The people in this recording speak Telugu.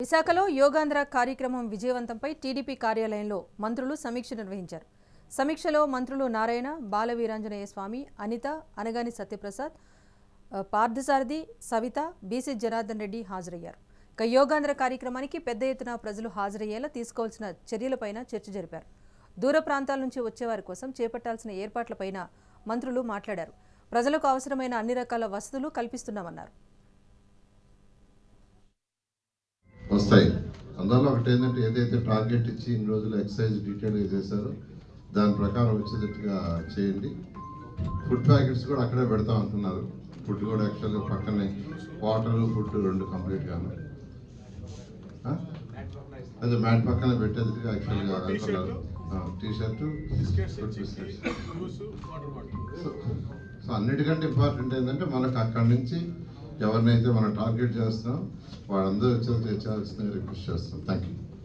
విశాఖలో యోగాంధ్ర కార్యక్రమం విజయవంతంపై టీడీపీ కార్యాలయంలో మంత్రులు సమీక్ష నిర్వహించారు. సమీక్షలో మంత్రులు నారాయణ, బాలవీరాంజనేయ స్వామి, అనిత, అనగాని సత్యప్రసాద్, పార్థసారథి, సవిత, బీసీ జనార్దన్ రెడ్డి హాజరయ్యారు. ఇక యోగాంధ్ర కార్యక్రమానికి పెద్ద ఎత్తున ప్రజలు హాజరయ్యేలా తీసుకోవాల్సిన చర్యలపైన చర్చ జరిపారు. దూర ప్రాంతాల నుంచి వచ్చేవారి కోసం చేపట్టాల్సిన ఏర్పాట్లపైన మంత్రులు మాట్లాడారు. ప్రజలకు అవసరమైన అన్ని రకాల వసతులు కల్పిస్తున్నామన్నారు. వస్తాయి. అందువల్ల ఒకటి ఏంటంటే ఏదైతే టార్గెట్ ఇచ్చి ఇన్ని రోజులు ఎక్సైజ్ డీటెయిల్గా చేశారో దాని ప్రకారం వచ్చేటట్టుగా చేయండి. ఫుడ్ ప్యాకెట్స్ కూడా అక్కడే పెడతాం అంటున్నారు. ఫుడ్ కూడా యాక్చువల్గా పక్కనే వాటర్ ఫుడ్ రెండు కంప్లీట్గాను అదే మ్యాట్ పక్కనే పెట్టేటట్టుగా యాక్చువల్గా అనుకున్నారు. టీషర్టు, సో అన్నిటికంటే ఇంపార్టెంట్ ఏంటంటే మనకు అక్కడి నుంచి ఎవరినైతే మనం టార్గెట్ చేస్తున్నాం వాళ్ళందరూ వచ్చేది చేయాల్సిన రిక్వెస్ట్ చేస్తున్నాం. Thank you.